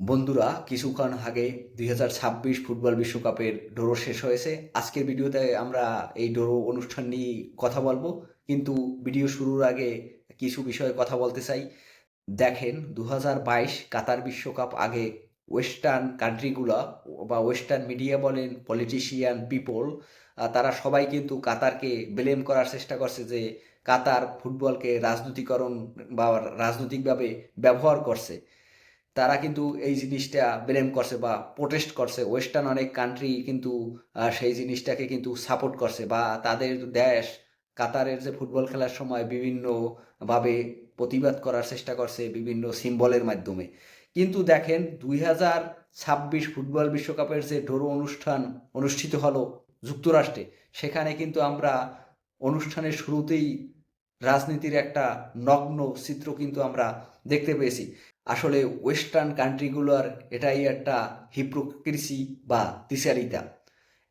বন্ধুরা, কিছুক্ষণ আগে 2026 ফুটবল বিশ্বকাপের ড্র শেষ হয়েছে। আজকের ভিডিওতে আমরা এই ড্র অনুষ্ঠান নিয়ে কথা বলবো, কিন্তু ভিডিও শুরুর আগে কিছু বিষয়ে কথা বলতে চাই। দেখেন, 2022 কাতার বিশ্বকাপ আগে ওয়েস্টার্ন কান্ট্রিগুলা বা ওয়েস্টার্ন মিডিয়া বলেন, পলিটিশিয়ান পিপল, তারা সবাই কিন্তু কাতারকে ব্লেম করার চেষ্টা করছে যে কাতার ফুটবলকে রাজনৈতিকরণ বা রাজনৈতিকভাবে ব্যবহার করছে। তারা কিন্তু এই জিনিসটা ব্লেম করছে বা প্রোটেস্ট করছে। ওয়েস্টার্ন অনেক কান্ট্রি কিন্তু সেই জিনিসটাকে কিন্তু সাপোর্ট করছে, বা তাদের দেশ কাতারের যে ফুটবল খেলার সময় বিভিন্নভাবে প্রতিবাদ করার চেষ্টা করছে বিভিন্ন সিম্বলের মাধ্যমে। কিন্তু দেখেন, 2026 ফুটবল বিশ্বকাপের যে ড্র অনুষ্ঠান অনুষ্ঠিত হলো যুক্তরাষ্ট্রে, সেখানে কিন্তু আমরা অনুষ্ঠানের শুরুতেই রাজনীতির একটা নগ্ন চিত্র কিন্তু আমরা দেখতে পেয়েছি। আসলে ওয়েস্টার্ন কান্ট্রিগুলোর এটাই একটা হিপ্রোক্রেসি বা দ্বিচারিতা।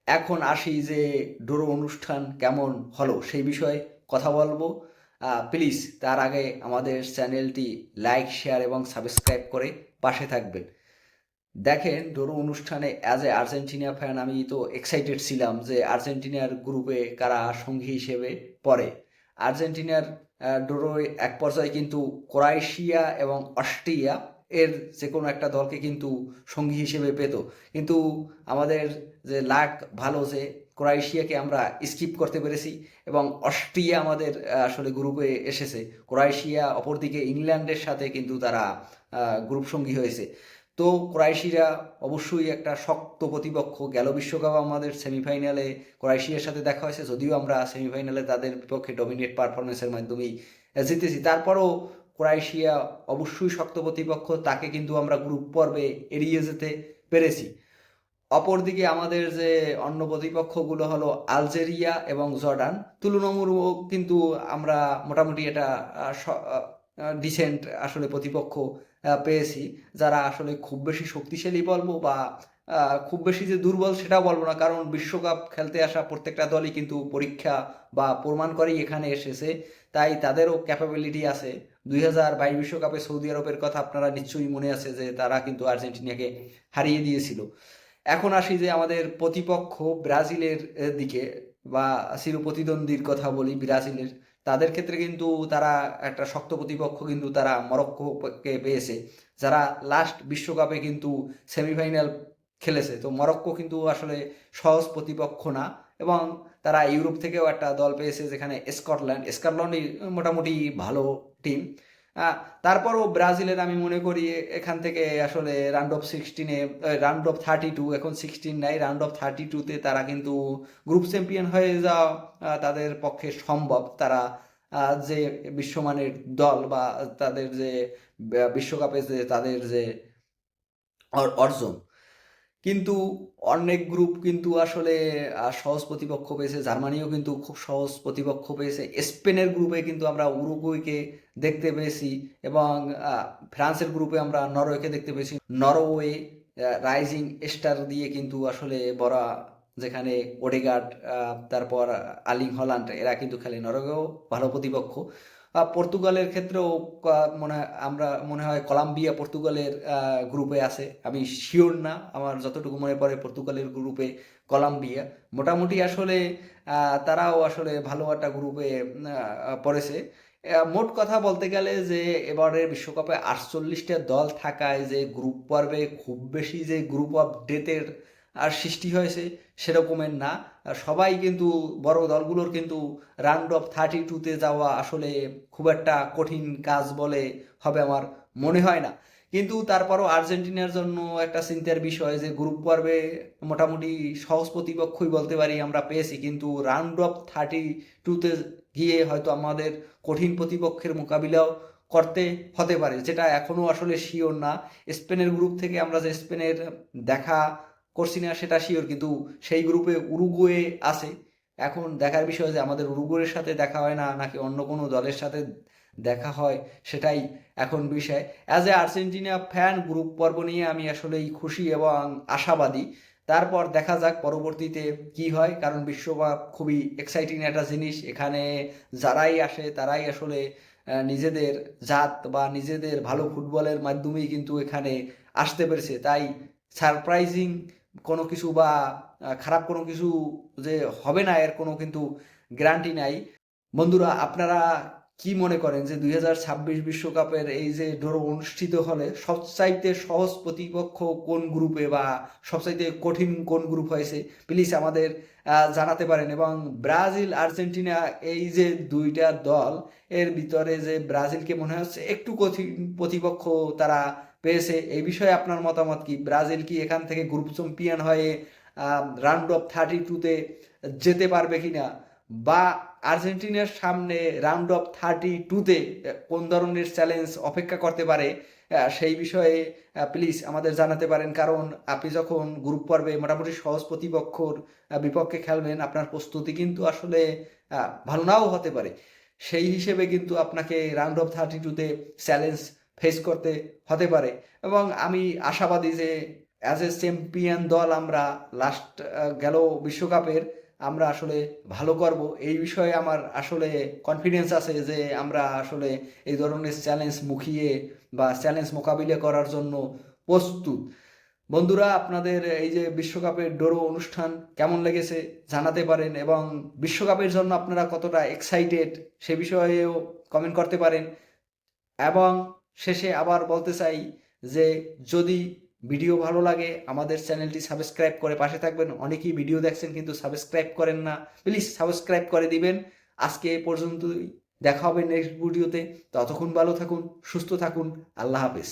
এখন আসি যে ড্র অনুষ্ঠান কেমন হলো সেই বিষয়ে কথা বলবো। প্লিজ তার আগে আমাদের চ্যানেলটি লাইক, শেয়ার এবং সাবস্ক্রাইব করে পাশে থাকবেন। দেখেন, ড্র অনুষ্ঠানে অ্যাজ এ আর্জেন্টিনা ফ্যান আমি তো এক্সাইটেড ছিলাম যে আর্জেন্টিনার গ্রুপে কারা সঙ্গী হিসেবে পড়ে। আর্জেন্টিনার ড্রয়ে এক পর্যায়ে কিন্তু ক্রোয়েশিয়া এবং অস্ট্রিয়া এর যে কোনো একটা দলকে কিন্তু সঙ্গী হিসেবে পেত, কিন্তু আমাদের যে লাক ভালো যে ক্রোয়েশিয়াকে আমরা স্কিপ করতে পেরেছি এবং অস্ট্রিয়া আমাদের আসলে গ্রুপে এসেছে। ক্রোয়েশিয়া অপরদিকে ইংল্যান্ডের সাথে কিন্তু তারা গ্রুপ সঙ্গী হয়েছে। তো ক্রোয়েশিয়া অবশ্যই একটা শক্ত প্রতিপক্ষ। গেল বিশ্বকাপ আমাদের সেমিফাইনালে ক্রোয়েশিয়ার সাথে দেখা হয়েছে, যদিও আমরা সেমিফাইনালে তাদের বিপক্ষে ডমিনেট পারফরমেন্সের মাধ্যমেই জিতেছি। তারপরও ক্রোয়েশিয়া অবশ্যই শক্ত প্রতিপক্ষ, তাকে কিন্তু আমরা গ্রুপ পর্বে এড়িয়ে যেতে পেরেছি। অপরদিকে আমাদের যে অন্য প্রতিপক্ষগুলো হলো আলজেরিয়া এবং জর্ডান, তুলনামূলক কিন্তু আমরা মোটামুটি এটা ডিসেন্ট আসলে প্রতিপক্ষ পেয়েছি, যারা আসলে খুব বেশি শক্তিশালী বলবো বা খুব বেশি যে দুর্বল সেটাও বলবো না, কারণ বিশ্বকাপ খেলতে আসা প্রত্যেকটা দলই কিন্তু পরীক্ষা বা প্রমাণ করেই এখানে এসেছে, তাই তাদেরও ক্যাপাবিলিটি আছে। 2022 বিশ্বকাপে সৌদি আরবের কথা আপনারা নিশ্চয়ই মনে আছে যে তারা কিন্তু আর্জেন্টিনাকে হারিয়ে দিয়েছিল। এখন আসি যে আমাদের প্রতিপক্ষ ব্রাজিলের দিকে, বা চিরপ্রতিদ্বন্দ্বীর কথা বলি ব্রাজিলের। তাদের ক্ষেত্রে কিন্তু তারা একটা শক্ত প্রতিপক্ষ, কিন্তু তারা মরক্কোকে পেয়েছে, যারা লাস্ট বিশ্বকাপে কিন্তু সেমিফাইনাল খেলেছে। তো মরক্কো কিন্তু আসলে সহজ প্রতিপক্ষ না, এবং তারা ইউরোপ থেকেও একটা দল পেয়েছে যেখানে স্কটল্যান্ডই মোটামুটি ভালো টিম। আহ, তারপরও ব্রাজিলের আমি মনে করি এখান থেকে আসলে রাউন্ড অফ 32, এখন 16 নাই, রাউন্ড অফ 32-তে তারা কিন্তু গ্রুপ চ্যাম্পিয়ন হয়ে যাওয়া তাদের পক্ষে সম্ভব। তারা যে বিশ্বমানের দল, বা তাদের যে বিশ্বকাপে যে তাদের যে অর্জন, কিন্তু অনেক গ্রুপ কিন্তু আসলে সহজ প্রতিপক্ষ পেয়েছে। জার্মানিও কিন্তু খুব সহজ প্রতিপক্ষ পেয়েছে। স্পেনের গ্রুপে কিন্তু আমরা উরুগুয়েকে দেখতে পেয়েছি, এবং ফ্রান্সের গ্রুপে আমরা নরওয়েকে দেখতে পেয়েছি। নরওয়ে রাইজিং স্টার দিয়ে কিন্তু আসলে বড়, যেখানে ওডেগার্ড, তারপর আর্লিং হল্যান্ড এরা কিন্তু খেলে। নরওয়েও ভালো প্রতিপক্ষ। পর্তুগালের ক্ষেত্রেও মনে হয় কলম্বিয়া পর্তুগালের গ্রুপে আছে, আমি শিওর না, আমার যতটুকু মনে পড়ে পর্তুগালের গ্রুপে কলম্বিয়া। মোটামুটি আসলে তারাও আসলে ভালো একটা গ্রুপে পড়েছে। মোট কথা বলতে গেলে যে এবারের বিশ্বকাপে 48টা দল থাকায় যে গ্রুপ পর্বে খুব বেশি যে গ্রুপ অফ ডেথের আর সৃষ্টি হয়েছে সেরকমের না। সবাই কিন্তু, বড় দলগুলোর কিন্তু রাউন্ড অফ 32-তে যাওয়া আসলে খুব একটা কঠিন কাজ বলে হবে আমার মনে হয় না। কিন্তু তারপরও আর্জেন্টিনার জন্য একটা চিন্তার বিষয় যে গ্রুপ পর্বে মোটামুটি সহজ প্রতিপক্ষই বলতে পারি আমরা পেয়েছি, কিন্তু রাউন্ড অফ 32-তে গিয়ে হয়তো আমাদের কঠিন প্রতিপক্ষের মোকাবিলাও করতে হতে পারে, যেটা এখনও আসলে শিওর না। স্পেনের গ্রুপ থেকে আমরা যে স্পেনের দেখা করছি না সেটা শিওর, কিন্তু সেই গ্রুপে উরুগুয়ে আছে। এখন দেখার বিষয় যে আমাদের উরুগুয়ের সাথে দেখা হয় না নাকি অন্য কোনো দলের সাথে দেখা হয়, সেটাই এখন বিষয়। As a Argentina fan group পর্ব নিয়ে আমি আসলেই খুশি এবং আশাবাদী। তারপর দেখা যাক পরবর্তীতে কি হয়, কারণ বিশ্বকাপ খুবই এক্সাইটিং একটা জিনিস। এখানে যারাই আসে তারাই আসলে নিজেদের জাত বা নিজেদের ভালো ফুটবলের মাধ্যমেই কিন্তু এখানে আসতে পেরেছে। তাই সারপ্রাইজিং কোনো কিছু বা খারাপ কোনো কিছু যে হবে না এর কোনো কিন্তু গ্যারান্টি নাই। বন্ধুরা, আপনারা কি মনে করেন যে 2026 বিশ্বকাপের এই যে ড্র অনুষ্ঠিত হলে সবচাইতে সহজ প্রতিপক্ষ কোন গ্রুপে বা সবচাইতে কঠিন কোন গ্রুপ হয়েছে? প্লিজ আমাদের জানাতে পারেন। এবং ব্রাজিল আর্জেন্টিনা এই যে দুইটা দল, এর ভিতরে যে ব্রাজিলকে মনে হচ্ছে একটু কঠিন প্রতিপক্ষ তারা পেয়েছে, এই বিষয়ে আপনার মতামত কি? ব্রাজিল কি এখান থেকে গ্রুপ চ্যাম্পিয়ন হয়ে রাউন্ড অফ 32-তে যেতে পারবে কিনা, বা আর্জেন্টিনার সামনে রাউন্ড অফ 32-তে কোন ধরনের চ্যালেঞ্জ অপেক্ষা করতে পারে, সেই বিষয়ে প্লিজ আমাদের জানাতে পারেন। কারণ আপনি যখন গ্রুপ পর্বে মোটামুটি সহজ প্রতিপক্ষর বিপক্ষে খেলবেন, আপনার প্রস্তুতি কিন্তু আসলে ভালো নাও হতে পারে। সেই হিসেবে কিন্তু আপনাকে রাউন্ড অফ 32-তে চ্যালেঞ্জ ফেস করতে হতে পারে। এবং আমি আশাবাদী যে অ্যাজ এ চ্যাম্পিয়ন দল আমরা লাস্ট গেল বিশ্বকাপের আমরা আসলে ভালো করব, এই বিষয়ে আমার আসলে কনফিডেন্স আছে যে আমরা আসলে এই ধরনের চ্যালেঞ্জ মুখিয়ে বা চ্যালেঞ্জ মোকাবিলা করার জন্য প্রস্তুত। বন্ধুরা, আপনাদের এই যে বিশ্বকাপের ড্র অনুষ্ঠান কেমন লেগেছে জানাতে পারেন, এবং বিশ্বকাপের জন্য আপনারা কতটা এক্সাইটেড সে বিষয়েও কমেন্ট করতে পারেন। এবং শেষে আবার বলতে চাই যে যদি ভিডিও ভালো লাগে আমাদের চ্যানেলটি সাবস্ক্রাইব করে পাশে থাকবেন। অনেকেই ভিডিও দেখছেন কিন্তু সাবস্ক্রাইব করেন না, প্লিজ সাবস্ক্রাইব করে দিবেন। আজকে এ পর্যন্তই, দেখা হবে নেক্সট ভিডিওতে। ততক্ষণ ভালো থাকুন, সুস্থ থাকুন, আল্লাহ হাফেজ।